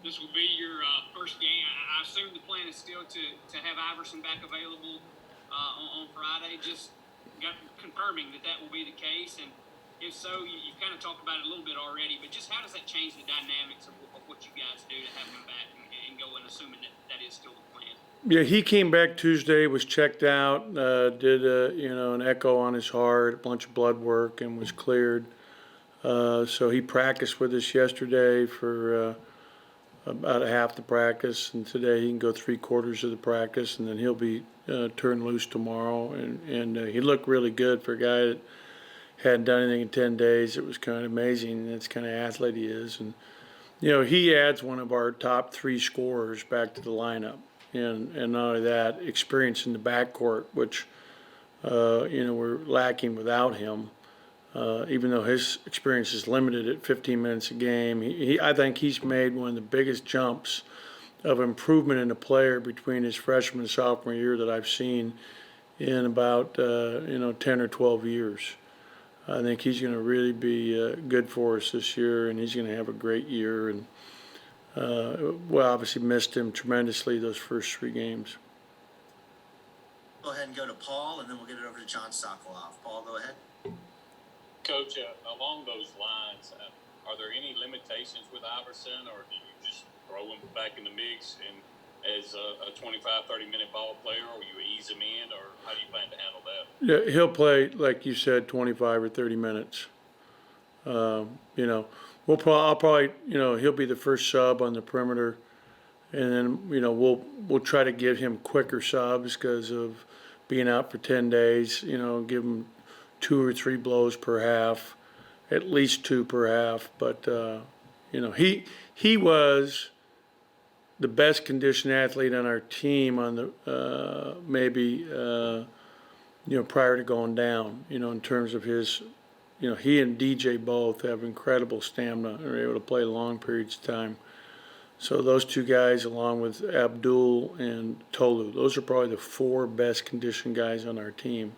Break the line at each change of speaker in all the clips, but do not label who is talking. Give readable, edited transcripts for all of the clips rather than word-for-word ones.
this will be your first game. I assume the plan is still to have Iverson back available on Friday. Just confirming that will be the case, and if so, you kind of talked about it a little bit already. But just how does that change the dynamics of what you guys do to have him back and go in, assuming that is still the plan?
Yeah, he came back Tuesday, was checked out, did an echo on his heart, a bunch of blood work, and was cleared. So he practiced with us yesterday for about half the practice, and today he can go 3/4 of the practice, and then he'll be turned loose tomorrow. And he looked really good for a guy that hadn't done anything in 10 days. It was kind of amazing. That's kind of athlete he is. And, he adds one of our top 3 scorers back to the lineup. And not only that, experience in the backcourt, which, we're lacking without him. Even though his experience is limited at 15 minutes a game, I think he's made one of the biggest jumps of improvement in a player between his freshman and sophomore year that I've seen in about 10 or 12 years. I think he's going to really be good for us this year, and he's going to have a great year. And we obviously missed him tremendously those first 3 games.
Go ahead and go to Paul, and then we'll get it over to John Sokoloff. Paul, go ahead.
Coach, along those lines, are there any limitations with Iverson, or do you just throw him back in the mix and as a 25, 30-minute ball player, or you ease him in, or how do you plan to handle that?
Yeah, he'll play, like you said, 25 or 30 minutes. I'll probably, he'll be the first sub on the perimeter, and then, we'll try to give him quicker subs because of being out for 10 days. Give him 2 or 3 blows per half, at least 2 per half. But he was the best conditioned athlete on our team on the prior to going down. In terms of his. He and DJ both have incredible stamina and are able to play long periods of time. So those 2 guys, along with Abdul and Tolu, those are probably the 4 best conditioned guys on our team.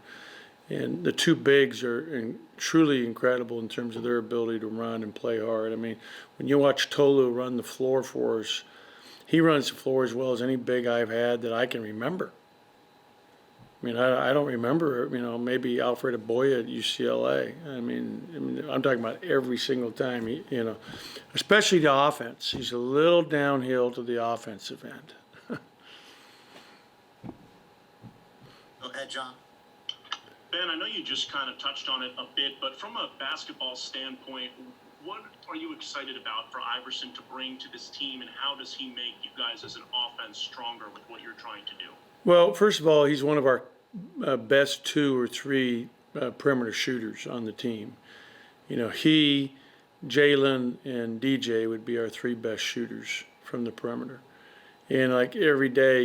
And the 2 bigs are truly incredible in terms of their ability to run and play hard. I mean, when you watch Tolu run the floor for us, he runs the floor as well as any big I've had that I can remember. I mean, I don't remember, maybe Alfred Aboya at UCLA. I mean, I'm talking about every single time, especially the offense. He's a little downhill to the offensive end.
Go ahead, John.
Ben, I know you just kind of touched on it a bit, but from a basketball standpoint, what are you excited about for Iverson to bring to this team, and how does he make you guys as an offense stronger with what you're trying to do?
Well, first of all, he's one of our best 2 or 3 perimeter shooters on the team. He, Jalen, and DJ would be our 3 best shooters from the perimeter. And like every day,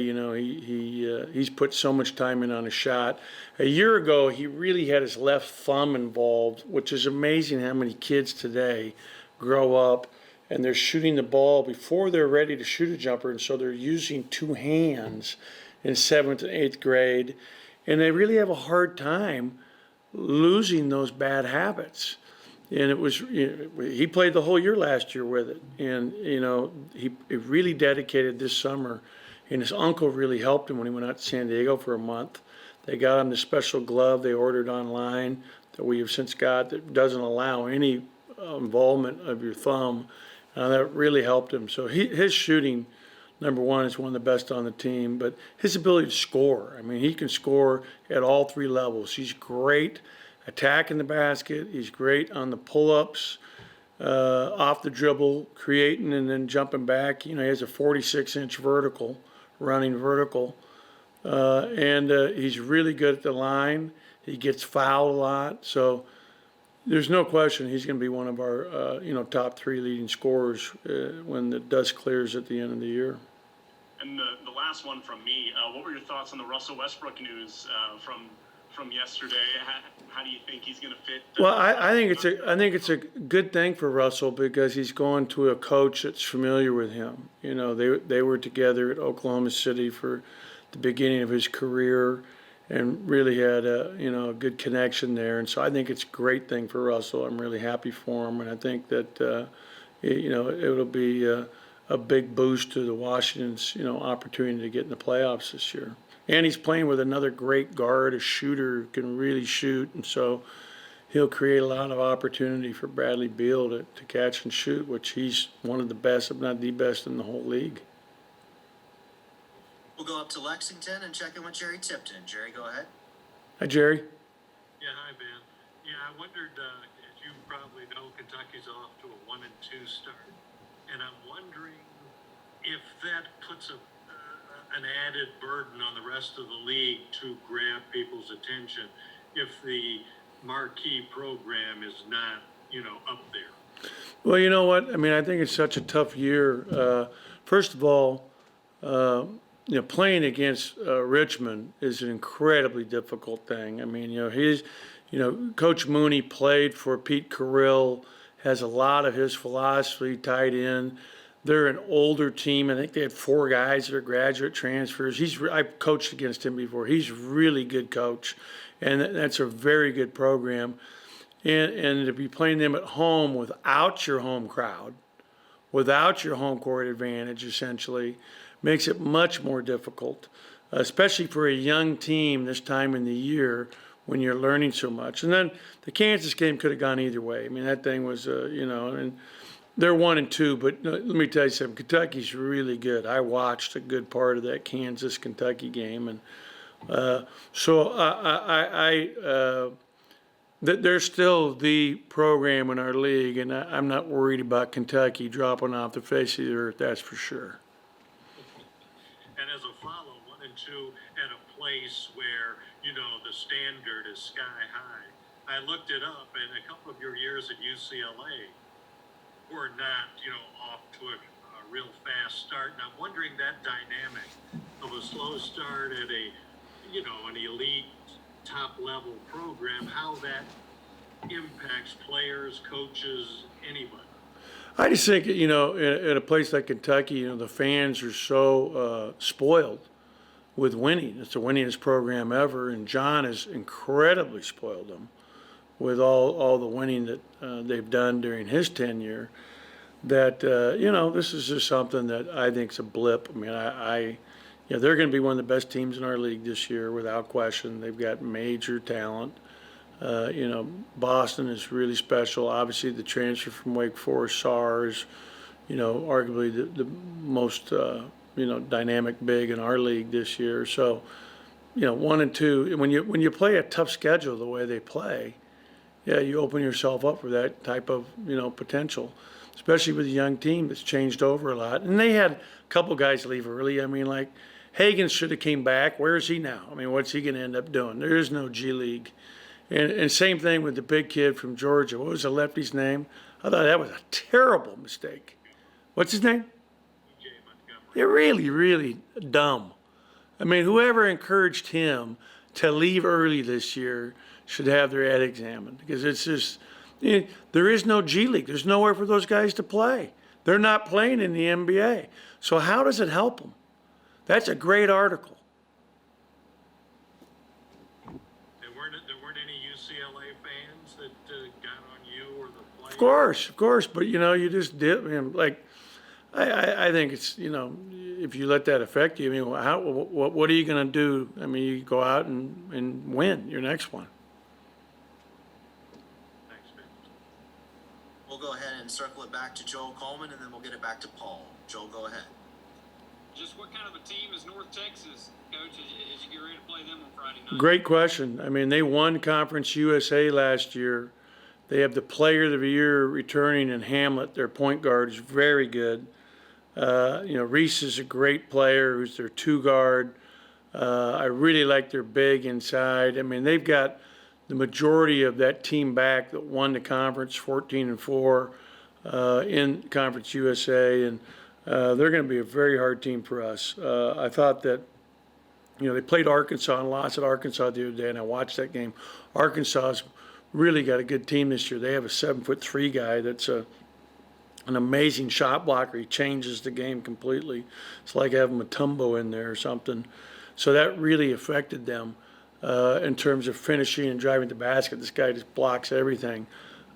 he's put so much time in on his shot. A year ago, he really had his left thumb involved, which is amazing how many kids today grow up and they're shooting the ball before they're ready to shoot a jumper, and so they're using 2 hands in 7th and 8th grade, and they really have a hard time losing those bad habits. And he played the whole year last year with it, and he really dedicated this summer, and his uncle really helped him when he went out to San Diego for a month. They got him the special glove they ordered online that we have since got that doesn't allow any involvement of your thumb. That really helped him. So his shooting, number one, is one of the best on the team, but his ability to score. I mean, he can score at all 3 levels. He's great attacking the basket. He's great on the pull-ups, off the dribble, creating and then jumping back. He has a 46-inch vertical, running vertical. And he's really good at the line. He gets fouled a lot. So there's no question he's going to be one of our, top 3 leading scorers when the dust clears at the end of the year.
And the last one from me, what were your thoughts on the Russell Westbrook news from yesterday? How do you think he's going to fit?
Well, I think it's a good thing for Russell because he's going to a coach that's familiar with him. They were together at Oklahoma City for the beginning of his career and really had a good connection there. And so I think it's a great thing for Russell. I'm really happy for him, and I think that it'll be a a big boost to the Washington's, opportunity to get in the playoffs this year. And he's playing with another great guard, a shooter who can really shoot, and so he'll create a lot of opportunity for Bradley Beal to catch and shoot, which he's one of the best, if not the best, in the whole league.
We'll go up to Lexington and check in with Jerry Tipton. Jerry, go ahead.
Hi, Jerry.
Yeah, hi, Ben. Yeah, I wondered, as you probably know, Kentucky's off to a 1-2 start. And I'm wondering if that puts an added burden on the rest of the league to grab people's attention if the marquee program is not, up there.
Well, you know what? I mean, I think it's such a tough year. First of all, playing against Richmond is an incredibly difficult thing. I mean, Coach Mooney played for Pete Carrill, has a lot of his philosophy tied in. They're an older team. I think they had 4 guys that are graduate transfers. I've coached against him before. He's a really good coach, and that's a very good program. And to be playing them at home without your home crowd, without your home court advantage, essentially, makes it much more difficult, especially for a young team this time in the year when you're learning so much. And then the Kansas game could have gone either way. I mean, that thing was, and they're 1-2, but let me tell you something. Kentucky's really good. I watched a good part of that Kansas-Kentucky game, and they're still the program in our league, and I'm not worried about Kentucky dropping off the face of the earth, that's for sure.
And as a follow, 1-2 at a place where, the standard is sky high. I looked it up, and a couple of your years at UCLA were not, off to a real fast start. And I'm wondering that dynamic of a slow start at an elite top-level program, how that impacts players, coaches, anybody.
I just think, at a place like Kentucky, the fans are so spoiled with winning. It's the winningest program ever, and John has incredibly spoiled them with all the winning that they've done during his tenure. That this is just something that I think is a blip. I mean, they're going to be one of the best teams in our league this year, without question. They've got major talent. Boston is really special. Obviously, the transfer from Wake Forest, Sarr, is, arguably the most, dynamic big in our league this year. So, 1-2. When you play a tough schedule the way they play, you open yourself up for that type of, potential, especially with a young team that's changed over a lot. And they had a couple guys leave early. I mean, like, Hagan should have came back. Where is he now? I mean, what's he going to end up doing? There is no G League. And same thing with the big kid from Georgia. What was the lefty's name? I thought that was a terrible mistake. What's his name? They're really, really dumb. I mean, whoever encouraged him to leave early this year should have their head examined, because it's just, there is no G League. There's nowhere for those guys to play. They're not playing in the NBA. So how does it help them? That's a great article.
There weren't any UCLA fans that got on you or the players?
Of course, but you just did. I think it's, if you let that affect you, I mean, what are you going to do? I mean, you go out and win your next one.
Thanks, Ben.
We'll go ahead and circle it back to Joel Coleman, and then we'll get it back to Paul. Joel, go ahead.
Just what kind of a team is North Texas, Coach, as you get ready to play them on Friday night?
Great question. I mean, they won Conference USA last year. They have the Player of the Year returning in Hamlet. Their point guard is very good. Reese is a great player who's their 2 guard. I really like their big inside. I mean, they've got the majority of that team back that won the conference 14-4 in Conference USA, and they're going to be a very hard team for us. I thought that, they played Arkansas and lost at Arkansas the other day, and I watched that game. Arkansas's really got a good team this year. They have a 7'3" guy that's an amazing shot blocker. He changes the game completely. It's like having Mutombo in there or something. So that really affected them in terms of finishing and driving the basket. This guy just blocks everything.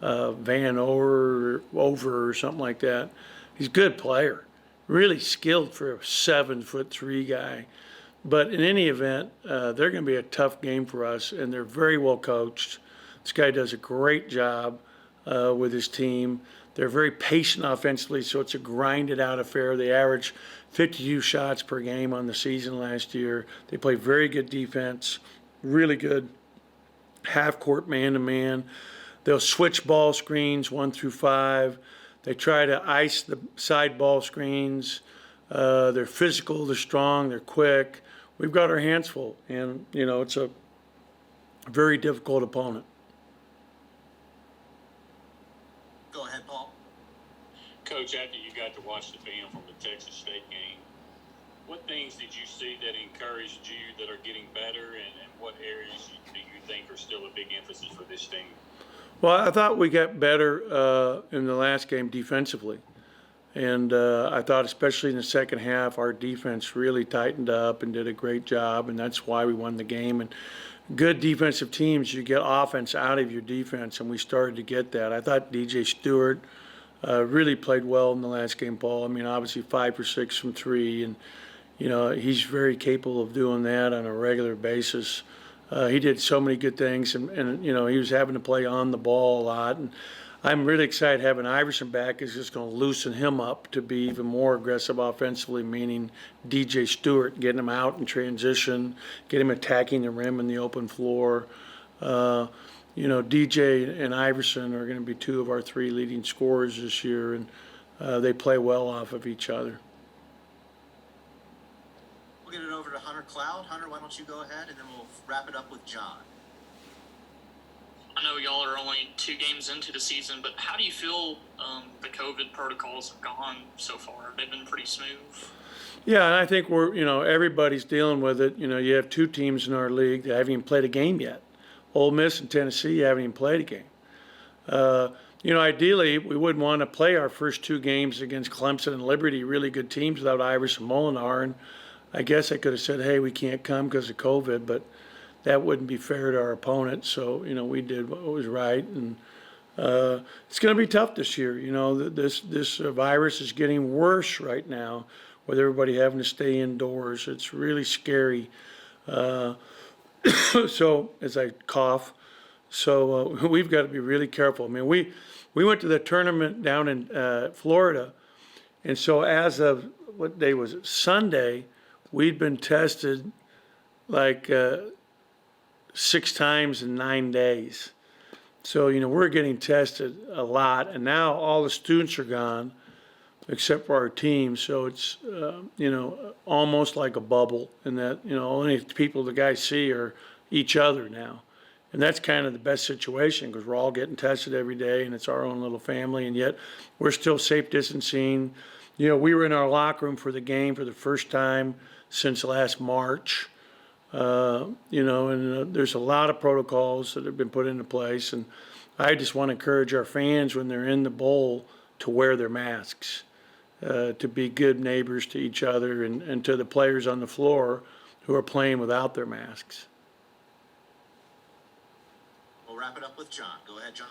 Van over or something like that. He's a good player. really skilled for a 7'3" guy. But in any event, they're going to be a tough game for us, and they're very well coached. This guy does a great job with his team. They're very patient offensively, so it's a grinded out affair. They average 52 shots per game on the season last year. They play very good defense, really good half-court man-to-man. They'll switch ball screens 1 through 5. They try to ice the side ball screens. They're physical, they're strong, they're quick. We've got our hands full, and, it's a very difficult opponent.
Go ahead, Paul.
Coach, after you got to watch the film from the Texas State game, what things did you see that encouraged you that are getting better, and what areas do you think are still a big emphasis for this team?
Well, I thought we got better in the last game defensively. And I thought especially in the second half, our defense really tightened up and did a great job, and that's why we won the game. And good defensive teams, you get offense out of your defense, and we started to get that. I thought DJ Stewart really played well in the last game, Paul. I mean, obviously 5 for 6 from 3, and, he's very capable of doing that on a regular basis. He did so many good things, and he was having to play on the ball a lot. And I'm really excited having Iverson back. Is just going to loosen him up to be even more aggressive offensively, meaning DJ Stewart, getting him out in transition, get him attacking the rim and the open floor. DJ and Iverson are going to be 2 of our 3 leading scorers this year, and they play well off of each other.
We'll get it over to Hunter Cloud. Hunter, why don't you go ahead, and then we'll wrap it up with John.
I know y'all are only 2 games into the season, but how do you feel the COVID protocols have gone so far? They've been pretty smooth.
Yeah, and I think everybody's dealing with it. You have 2 teams in our league that haven't even played a game yet. Ole Miss and Tennessee haven't even played a game. Ideally, we wouldn't want to play our first 2 games against Clemson and Liberty, really good teams, without Iverson Molinar. And I guess I could have said, hey, we can't come because of COVID, but that wouldn't be fair to our opponent. So, we did what was right. And it's going to be tough this year. This virus is getting worse right now with everybody having to stay indoors. It's really scary. So, as I cough, we've got to be really careful. I mean, we went to the tournament down in Florida. And so as of, what day was it? Sunday, we'd been tested like 6 times in 9 days. So, we're getting tested a lot, and now all the students are gone except for our team. So it's, almost like a bubble in that, only people the guys see are each other now. And that's kind of the best situation because we're all getting tested every day, and it's our own little family, and yet we're still safe distancing. We were in our locker room for the game for the first time since last March. There's a lot of protocols that have been put into place, and I just want to encourage our fans when they're in the bowl to wear their masks, to be good neighbors to each other and to the players on the floor who are playing without their masks.
We'll wrap it up with John. Go ahead, John.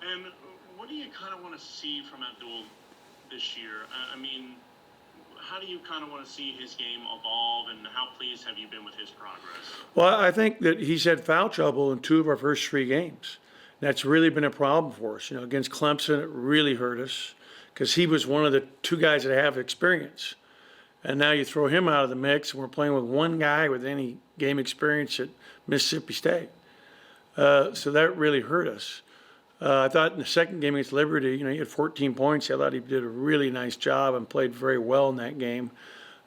And what do you kind of want to see from Abdul this year? I mean, how do you kind of want to see his game evolve, and how pleased have you been with his progress?
Well, I think that he's had foul trouble in 2 of our first 3 games. That's really been a problem for us. Against Clemson, it really hurt us because he was one of the 2 guys that have experience. And now you throw him out of the mix, and we're playing with 1 guy with any game experience at Mississippi State. So that really hurt us. I thought in the second game against Liberty, he had 14 points. I thought he did a really nice job and played very well in that game.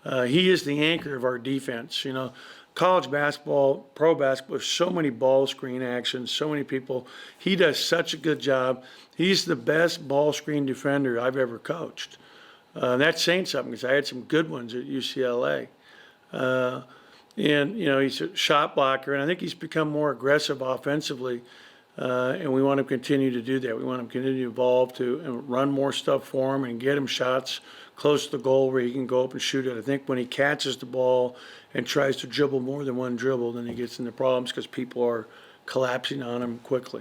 He is the anchor of our defense. College basketball, pro basketball, there's so many ball screen actions, so many people. He does such a good job. He's the best ball screen defender I've ever coached. That's saying something because I had some good ones at UCLA. He's a shot blocker, and I think he's become more aggressive offensively. And we want to continue to do that. We want him to continue to evolve to run more stuff for him and get him shots close to the goal where he can go up and shoot it. I think when he catches the ball and tries to dribble more than 1 dribble, then he gets into problems because people are collapsing on him quickly.